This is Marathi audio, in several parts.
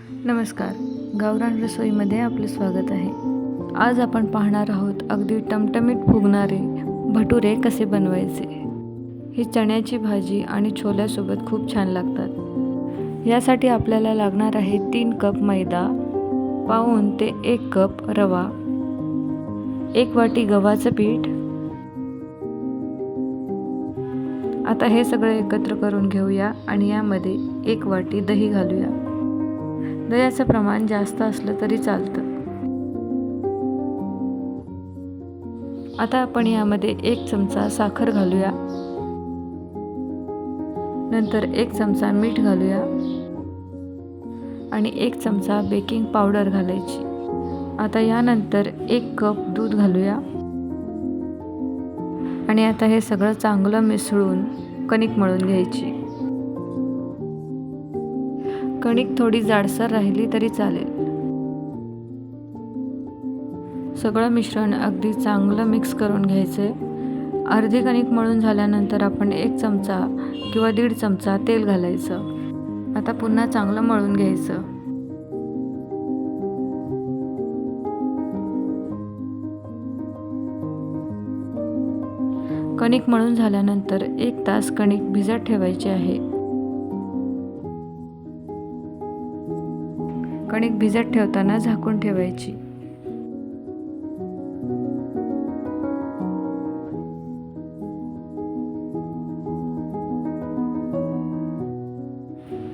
नमस्कार, गावरान रसोईमध्ये आपले स्वागत आहे। आज आपण पाहणार आहोत अगदी टमटमीत फुगणारे भटुरे कसे बनवायचे। ही चण्याची भाजी आणि छोल्यासोबत खूप छान लागतात। यासाठी आपल्याला लागणार आहे 3 कप मैदा, पाऊण ते 1 कप रवा, 1 वाटी गव्हाचं पीठ। आता हे सगळं एकत्र करून घेऊया आणि यामध्ये 1 वाटी दही घालूया। दह्याचं प्रमाण जास्त असलं तरी चालतं। आता आपण यामध्ये 1 चमचा साखर घालूया, नंतर 1 चमचा मीठ घालूया आणि 1 चमचा बेकिंग पावडर घालायची। आता यानंतर 1 कप दूध घालूया आणि आता हे सगळं चांगलं मिसळून कणिक मळून घ्यायची। कणिक थोडी जाडसर राहिली तरी चालेल। सगळं मिश्रण अगदी चांगलं मिक्स करून घ्यायचे। अर्धी कणिक मळून झाल्यानंतर आपण 1 चमचा किंवा 1.5 चमचा तेल घालायचं। आता पुन्हा चांगलं मळून घ्यायचं। कणिक मळून झाल्यानंतर 1 तास कणिक भिजत ठेवायची आहे। कणिक भिजत ठेवताना झाकून ठेवायची।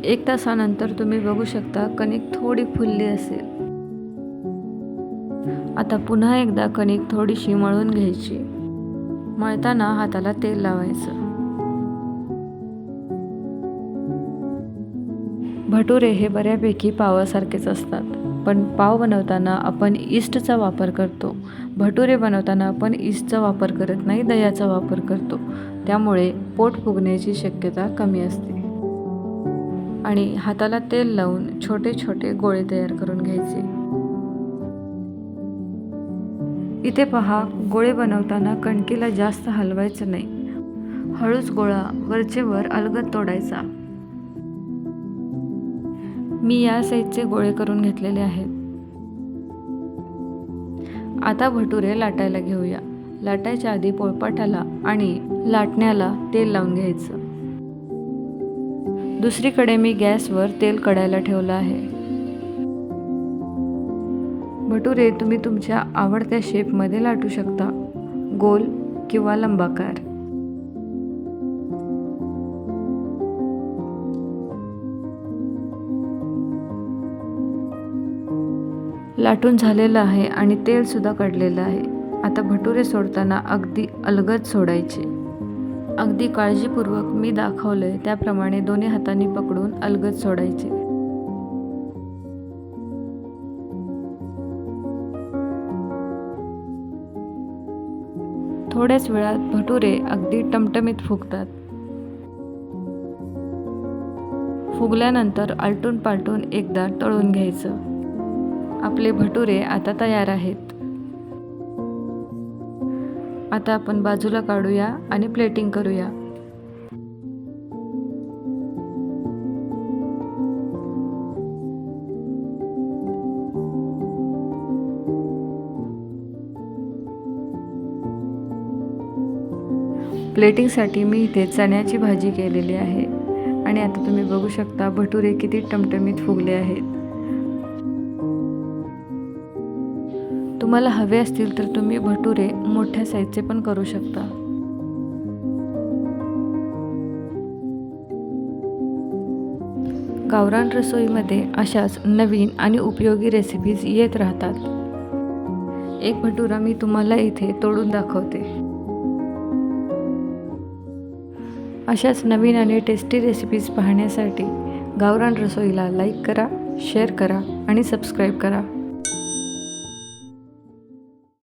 एक तासानंतर तुम्ही बघू शकता कणिक थोडी फुलली असेल। आता पुन्हा एकदा कणिक थोडीशी मळून घ्यायची। मळताना हाताला तेल लावायचं। भटुरे हे बऱ्यापैकी पावासारखेच असतात, पण पाव बनवताना आपण ईस्टचा वापर करतो। भटुरे बनवताना आपण ईस्टचा वापर करत नाही, दह्याचा वापर करतो। त्यामुळे पोट फुगण्याची शक्यता कमी असते। आणि हाताला तेल लावून छोटे छोटे गोळे तयार करून घ्यायचे। इथे पहा, गोळे बनवताना कणकीला जास्त हलवायचं नाही। हळूच गोळा वरचे वर अलगद तोडायचा। मी या साईजचे गोळे करून घेतलेले आहेत। आता भटुरे लाटायला घेऊया। लाटायच्या आधी पोळपाटाला आणि लाटण्याला तेल लावून घ्यायचं। दुसरीकडे मी गॅसवर तेल कढायला ठेवलं आहे। भटुरे तुम्ही तुमच्या आवडत्या शेपमध्ये लाटू शकता, गोल किंवा लंबाकार। लाटून झालेलं आहे आणि तेल सुद्धा कढलेलं आहे। आता भटुरे सोडताना अगदी अलगद सोडायचे। अगदी काळजीपूर्वक मी दाखवलंय त्याप्रमाणे दोन्ही हातांनी पकडून अलगद सोडायचे। थोड्याच वेळात भटुरे अगदी टमटमीत फुगतात। फुगल्यानंतर आलटून पालटून एकदा तळून घ्यायचं। आपले भटुरे आता तयार आहेत। आता आपण बाजूला काढूया आणि प्लेटिंग करूया। प्लेटिंगसाठी मी इथे चण्याची भाजी केलेली आहे आणि आता तुम्ही बघू शकता भटुरे किती टमटमीत फुगले आहेत। तुम्हाला हवे असतील तर तुम्ही भटुरे मोठ्या साईजचे पण करू शकता। गावरान रसोईमध्ये अशाच नवीन आणि उपयोगी रेसिपीज येत राहतात। एक भटुरा मी तुम्हाला इथे तोडून दाखवते। अशाच नवीन आणि टेस्टी रेसिपीज पाहण्यासाठी गावरान रसोईला लाईक करा, शेअर करा आणि सबस्क्राईब करा।